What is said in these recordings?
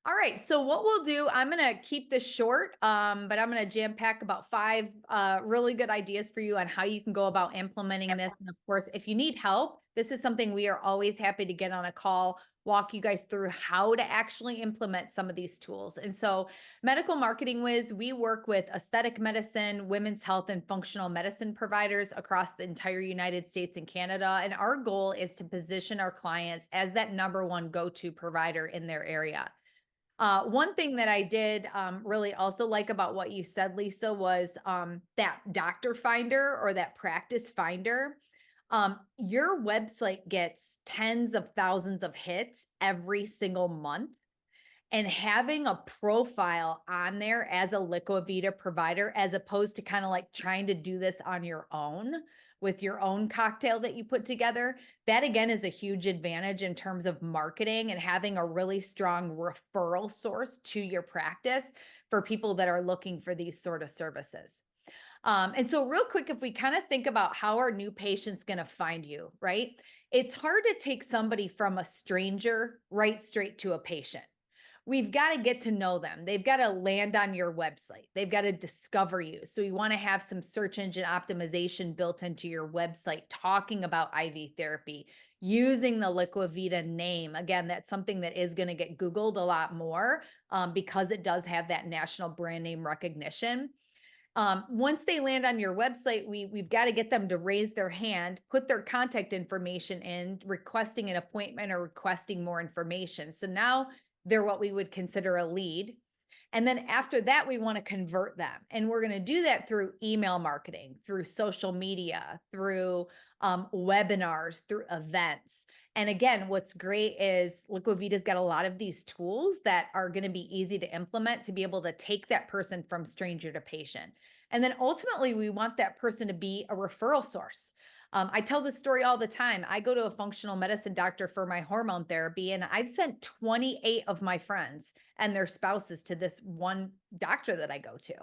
All right. So what we'll do, I'm going to keep this short, but I'm going to jam pack about five really good ideas for you on how you can go about implementing this. And of course, if you need help, this is something we are always happy to get on a call, walk you guys through how to actually implement some of these tools. And so Medical Marketing Wiz, we work with aesthetic medicine, women's health, and functional medicine providers across the entire United States and Canada. And our goal is to position our clients as that number one go-to provider in their area. One thing that I did really also like about what you said, Lisa, was that doctor finder or that practice finder. Your website gets tens of thousands of hits every single month. And having a profile on there as a Liquavita provider, as opposed to kind of like trying to do this on your own with your own cocktail that you put together, that again is a huge advantage in terms of marketing and having a really strong referral source to your practice for people that are looking for these sort of services. And so real quick, if we kind of think about how our new patient's going to find you, right? It's hard to take somebody from a stranger right straight to a patient. We've got to get to know them. They've got to land on your website. They've got to discover you. So you want to have some search engine optimization built into your website talking about IV therapy, using the Liquavita name. Again, that's something that is going to get Googled a lot more because it does have that national brand name recognition. Once they land on your website, we've got to get them to raise their hand, put their contact information in, requesting an appointment or requesting more information. So now they're what we would consider a lead. And then after that, we want to convert them. And we're going to do that through email marketing, through social media, through webinars, through events. And again, what's great is Liquavita's got a lot of these tools that are going to be easy to implement to be able to take that person from stranger to patient. And then ultimately, we want that person to be a referral source. I tell this story all the time. I go to a functional medicine doctor for my hormone therapy, and I've sent 28 of my friends and their spouses to this one doctor that I go to.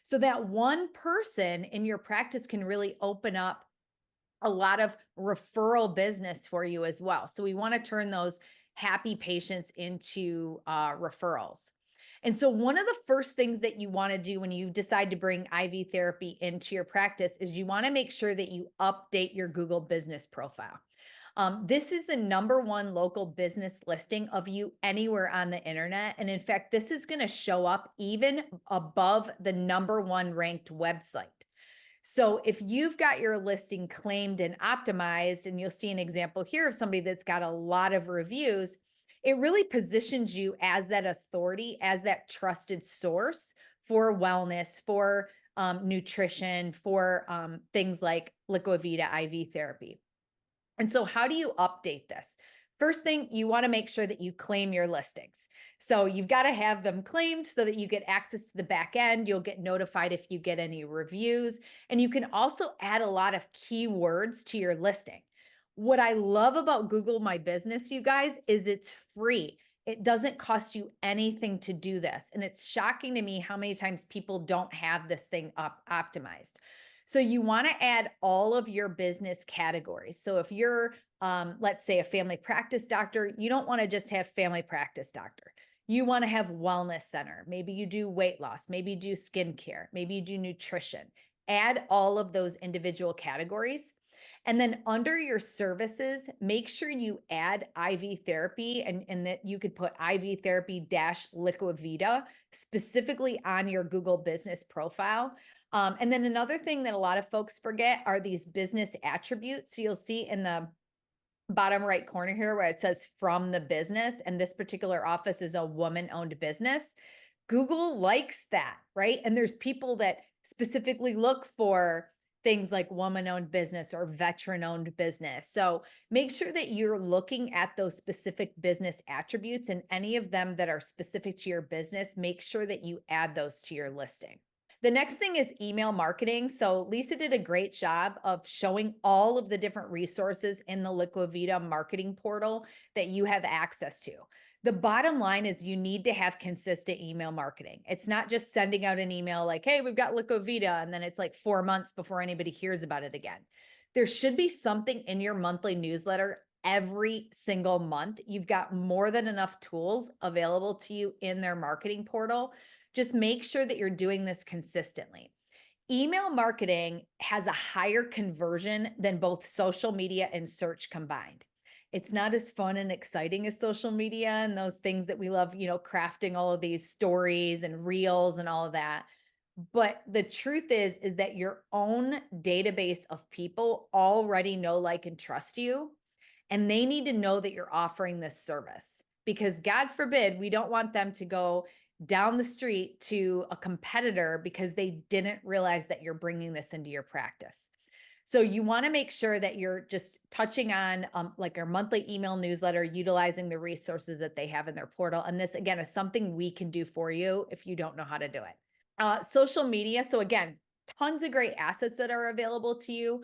So that one person in your practice can really open up a lot of referral business for you as well. So we want to turn those happy patients into referrals. And so one of the first things that you want to do when you decide to bring IV therapy into your practice is you want to make sure that you update your Google business profile. This is the number one local business listing of you anywhere on the internet. And in fact, this is going to show up even above the number one ranked website. So if you've got your listing claimed and optimized, and you'll see an example here of somebody that's got a lot of reviews, it really positions you as that authority, as that trusted source for wellness, for nutrition, for things like Liquavita IV therapy. And so how do you update this? First thing, you want to make sure that you claim your listings. So you've got to have them claimed so that you get access to the back end. You'll get notified if you get any reviews. And you can also add a lot of keywords to your listing. What I love about Google My Business, you guys, is it's free. It doesn't cost you anything to do this. And it's shocking to me how many times people don't have this thing optimized. So you want to add all of your business categories. So if you're, let's say, a family practice doctor, you don't want to just have family practice doctor. You want to have wellness center. Maybe you do weight loss. Maybe you do skincare. Maybe you do nutrition. Add all of those individual categories. And then under your services, make sure you add IV therapy and that you could put IV therapy dash Liquavita specifically on your Google business profile. And then another thing that a lot of folks forget are these business attributes. So you'll see in the bottom right corner here where it says from the business, and this particular office is a woman-owned business. Google likes that, right? And there's people that specifically look for things like woman-owned business or veteran-owned business. So make sure that you're looking at those specific business attributes, and any of them that are specific to your business, make sure that you add those to your listing. The next thing is email marketing. So Lisa did a great job of showing all of the different resources in the Liquavita marketing portal that you have access to. The bottom line is you need to have consistent email marketing. It's not just sending out an email like, hey, we've got Liquavita, and then it's like 4 months before anybody hears about it again. There should be something in your monthly newsletter every single month. You've got more than enough tools available to you in their marketing portal. Just make sure that you're doing this consistently. Email marketing has a higher conversion than both social media and search combined. It's not as fun and exciting as social media and those things that we love, crafting all of these stories and reels and all of that. But the truth is that your own database of people already know, like, and trust you, and they need to know that you're offering this service because God forbid, we don't want them to go down the street to a competitor because they didn't realize that you're bringing this into your practice. So you want to make sure that you're just touching on like our monthly email newsletter, utilizing the resources that they have in their portal. And this, again, is something we can do for you if you don't know how to do it. Social media. So again, tons of great assets that are available to you.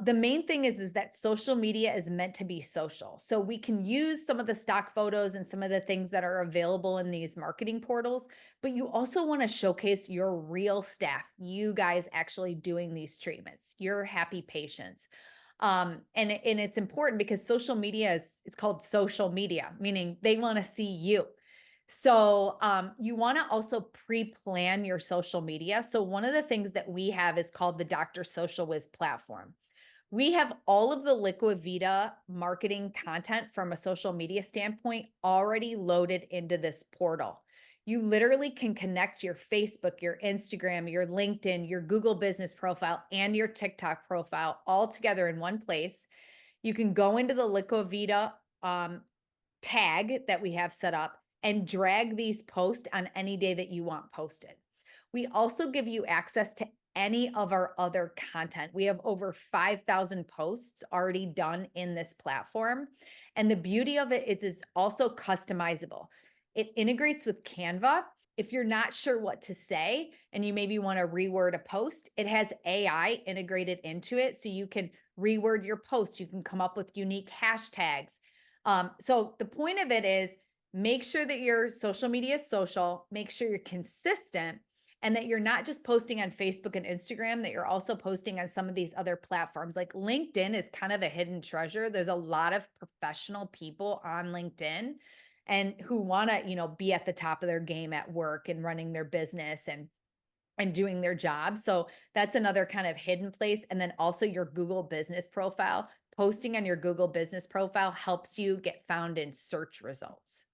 The main thing is that social media is meant to be social. So we can use some of the stock photos and some of the things that are available in these marketing portals, but you also want to showcase your real staff, you guys actually doing these treatments, your happy patients. And it's important because social media it's called social media, meaning they want to see you. So you want to also pre-plan your social media. So one of the things that we have is called the Dr. Social Wiz platform. We have all of the Liquivita marketing content from a social media standpoint already loaded into this portal. You literally can connect your Facebook, your Instagram, your LinkedIn, your Google business profile, and your TikTok profile all together in one place. You can go into the Liquivita tag that we have set up and drag these posts on any day that you want posted. We also give you access to any of our other content. We have over 5,000 posts already done in this platform. And the beauty of it is it's also customizable. It integrates with Canva. If you're not sure what to say and you maybe want to reword a post, it has AI integrated into it. So you can reword your post. You can come up with unique hashtags. So the point of it is make sure that your social media is social, make sure you're consistent, and that you're not just posting on Facebook and Instagram, that you're also posting on some of these other platforms. Like LinkedIn is kind of a hidden treasure. There's a lot of professional people on LinkedIn and who want to, be at the top of their game at work and running their business and doing their job. So that's another kind of hidden place. And then also your Google business profile. Posting on your Google business profile helps you get found in search results.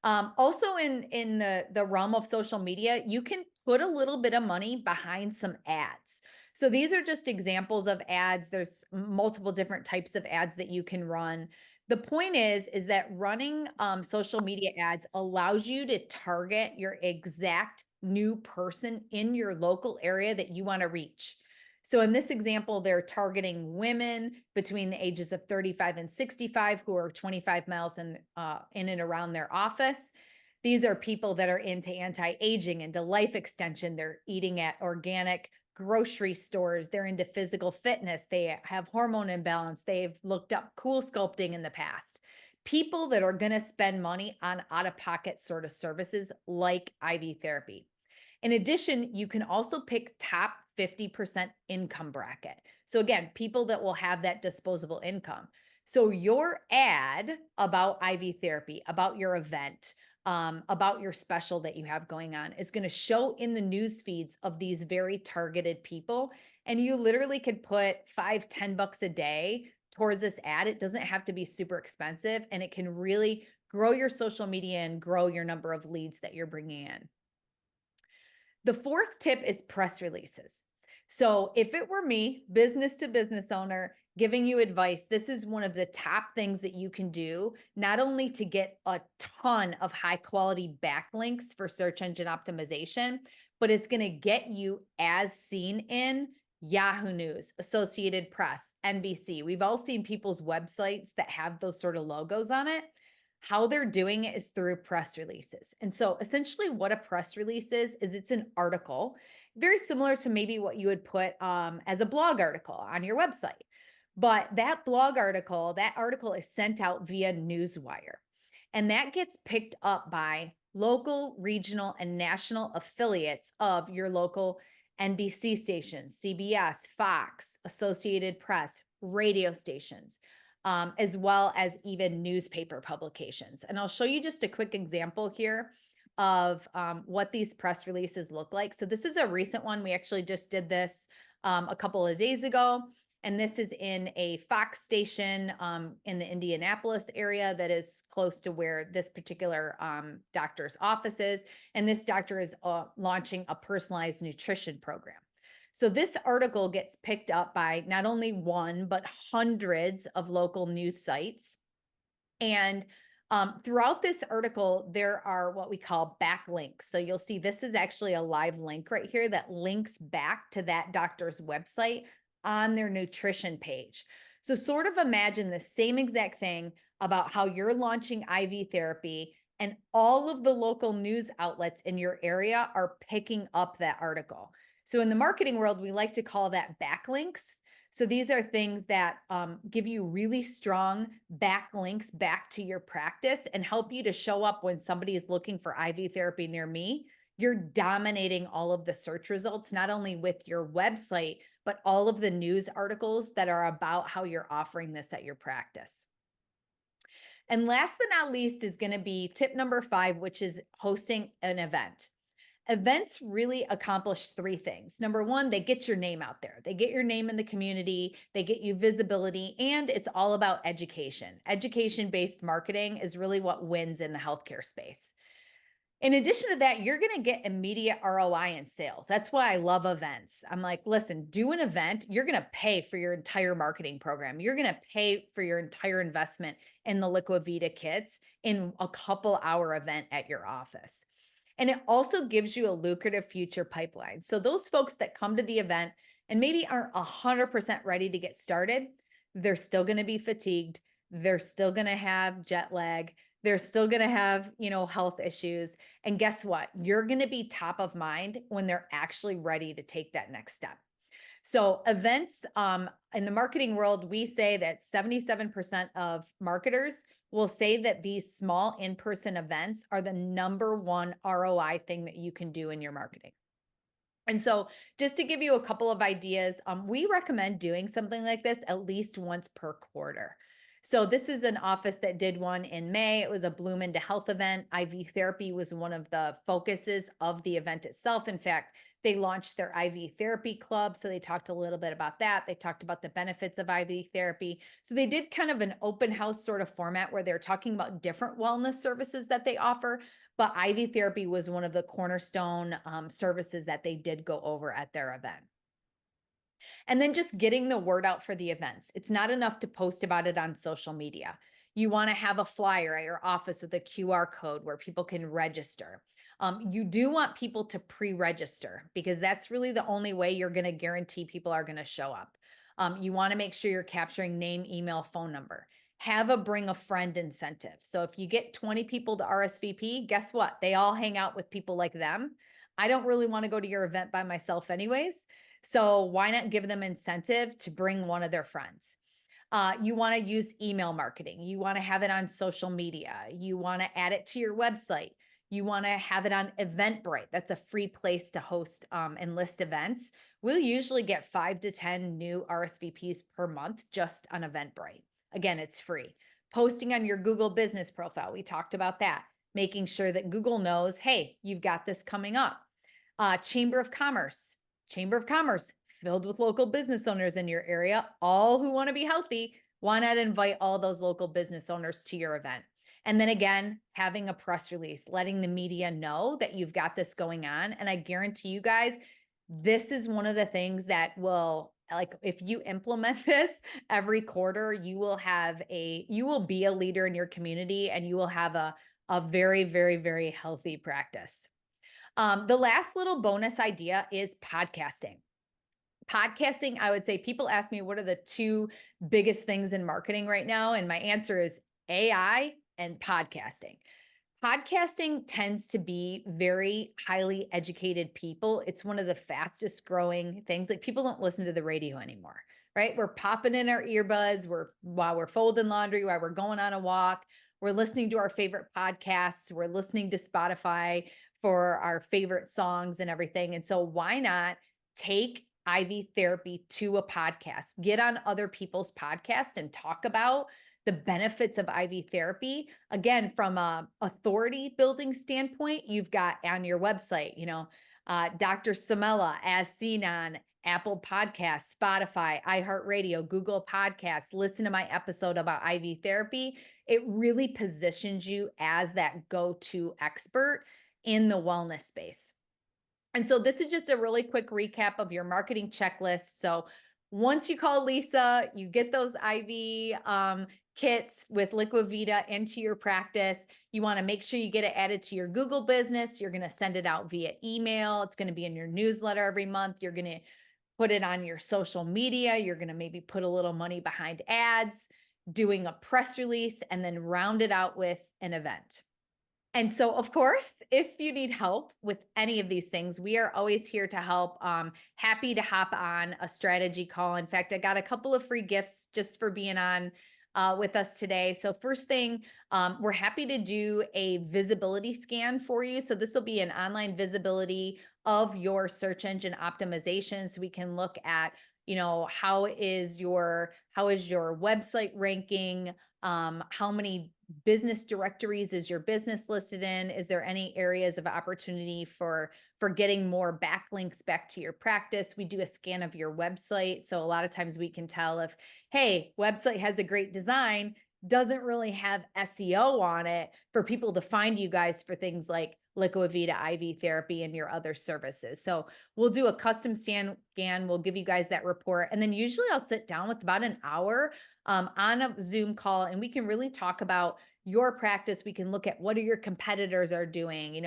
Also in the realm of social media, you can put a little bit of money behind some ads. So these are just examples of ads. There's multiple different types of ads that you can run. The point is that running social media ads allows you to target your exact new person in your local area that you want to reach. So in this example, they're targeting women between the ages of 35 and 65 who are 25 miles in and around their office. These are people that are into anti-aging, into life extension. They're eating at organic grocery stores. They're into physical fitness. They have hormone imbalance. They've looked up cool sculpting in the past. People that are going to spend money on out-of-pocket sort of services like IV therapy. In addition, you can also pick top 50% income bracket. So again, people that will have that disposable income. So your ad about IV therapy, about your event, about your special that you have going on is going to show in the news feeds of these very targeted people. And you literally could put $5-10 a day towards this ad. It doesn't have to be super expensive, and it can really grow your social media and grow your number of leads that you're bringing in. The fourth tip is press releases. So if it were me, business to business owner, giving you advice, this is one of the top things that you can do, not only to get a ton of high quality backlinks for search engine optimization, but it's going to get you as seen in Yahoo News, Associated Press, NBC. We've all seen people's websites that have those sort of logos on it. How they're doing it is through press releases. And so essentially what a press release is it's an article, very similar to maybe what you would put as a blog article on your website. But that blog article, that article is sent out via Newswire. And that gets picked up by local, regional, and national affiliates of your local NBC stations, CBS, Fox, Associated Press, radio stations. as well as even newspaper publications. And I'll show you just a quick example here of what these press releases look like. So this is a recent one. We actually just did this a couple of days ago. And this is in a Fox station in the Indianapolis area that is close to where this particular doctor's office is. And this doctor is launching a personalized nutrition program. So this article gets picked up by not only one, but hundreds of local news sites. And throughout this article, there are what we call backlinks. So you'll see this is actually a live link right here that links back to that doctor's website on their nutrition page. So sort of imagine the same exact thing about how you're launching IV therapy and all of the local news outlets in your area are picking up that article. So in the marketing world, we like to call that backlinks. So these are things that give you really strong backlinks back to your practice and help you to show up when somebody is looking for IV therapy near me. You're dominating all of the search results, not only with your website, but all of the news articles that are about how you're offering this at your practice. And last but not least is going to be tip number 5, which is hosting an event. Events really accomplish 3 things. Number 1, they get your name out there. They get your name in the community, they get you visibility, and it's all about education. Education-based marketing is really what wins in the healthcare space. In addition to that, you're going to get immediate ROI in sales. That's why I love events. I'm like, listen, do an event. You're going to pay for your entire marketing program. You're going to pay for your entire investment in the Liquivita kits in a couple hour event at your office. And it also gives you a lucrative future pipeline. So those folks that come to the event and maybe aren't 100% ready to get started, they're still going to be fatigued. They're still going to have jet lag. They're still going to have, health issues. And guess what? You're going to be top of mind when they're actually ready to take that next step. So events in the marketing world, we say that 77% of marketers will say that these small in-person events are the number 1 ROI thing that you can do in your marketing. And so just to give you a couple of ideas, we recommend doing something like this at least once per quarter. So this is an office that did one in May. It was a Bloom into Health event. IV therapy was one of the focuses of the event itself. In fact, they launched their IV therapy club. So they talked a little bit about that. They talked about the benefits of IV therapy. So they did kind of an open house sort of format where they're talking about different wellness services that they offer. But IV therapy was one of the cornerstone services that they did go over at their event. And then just getting the word out for the events. It's not enough to post about it on social media. You want to have a flyer at your office with a QR code where people can register. You do want people to pre-register because that's really the only way you're going to guarantee people are going to show up. You want to make sure you're capturing name, email, phone number. Have a bring a friend incentive. So if you get 20 people to RSVP, guess what? They all hang out with people like them. I don't really want to go to your event by myself anyways. So why not give them incentive to bring one of their friends? You want to use email marketing. You want to have it on social media. You want to add it to your website. You want to have it on Eventbrite. That's a free place to host and list events. We'll usually get 5 to 10 new RSVPs per month just on Eventbrite. Again, it's free. Posting on your Google business profile. We talked about that. Making sure that Google knows, hey, you've got this coming up. Chamber of Commerce filled with local business owners in your area, all who want to be healthy. Why not invite all those local business owners to your event? And then again, having a press release, letting the media know that you've got this going on. And I guarantee you guys, this is one of the things that will, like, if you implement this every quarter, you will be a leader in your community and you will have a very, very, very healthy practice. The last little bonus idea is podcasting. Podcasting, I would say people ask me, what are the 2 biggest things in marketing right now? And my answer is AI and podcasting. Podcasting tends to be very highly educated people. It's one of the fastest growing things. Like people don't listen to the radio anymore, right? We're popping in our earbuds while we're folding laundry, while we're going on a walk. We're listening to our favorite podcasts. We're listening to Spotify for our favorite songs and everything. And so why not take IV therapy to a podcast. Get on other people's podcast and talk about the benefits of IV therapy. Again, from a authority building standpoint, you've got on your website, Dr. Samela as seen on Apple Podcasts, Spotify, iHeartRadio, Google Podcasts. Listen to my episode about IV therapy. It really positions you as that go-to expert in the wellness space. And so this is just a really quick recap of your marketing checklist. So once you call Lisa, you get those IV kits with Liquivita into your practice. You want to make sure you get it added to your Google business. You're going to send it out via email. It's going to be in your newsletter every month. You're going to put it on your social media. You're going to maybe put a little money behind ads, doing a press release, and then round it out with an event. And so, of course, if you need help with any of these things, we are always here to help. Happy to hop on a strategy call. In fact, I got a couple of free gifts just for being on with us today. So first thing, we're happy to do a visibility scan for you. So this will be an online visibility of your search engine optimization. So we can look at, how is your website ranking? How many business directories is your business listed in? Is there any areas of opportunity for getting more backlinks back to your practice? We do a scan of your website. So a lot of times we can tell if, hey, website has a great design, doesn't really have SEO on it for people to find you guys for things like Liquivita IV therapy and your other services. So we'll do a custom scan. We'll give you guys that report. And then usually I'll sit down with about an hour on a Zoom call, and we can really talk about your practice. We can look at what are your competitors are doing.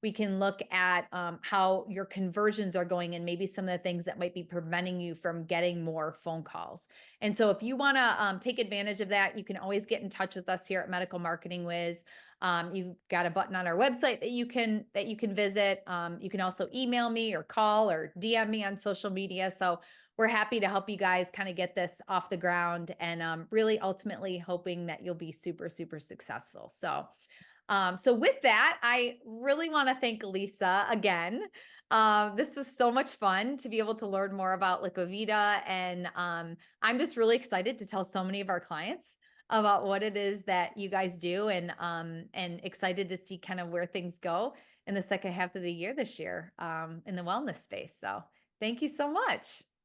We can look at how your conversions are going and maybe some of the things that might be preventing you from getting more phone calls. And so if you want to take advantage of that, you can always get in touch with us here at Medical Marketing Wiz. You've got a button on our website that you can visit. You can also email me or call or DM me on social media. So we're happy to help you guys kind of get this off the ground, and really ultimately hoping that you'll be super, super successful. So, so with that, I really want to thank Lisa again. This was so much fun to be able to learn more about Liquivita, and I'm just really excited to tell so many of our clients about what it is that you guys do, and excited to see kind of where things go in the second half of the year this year in the wellness space. So thank you so much.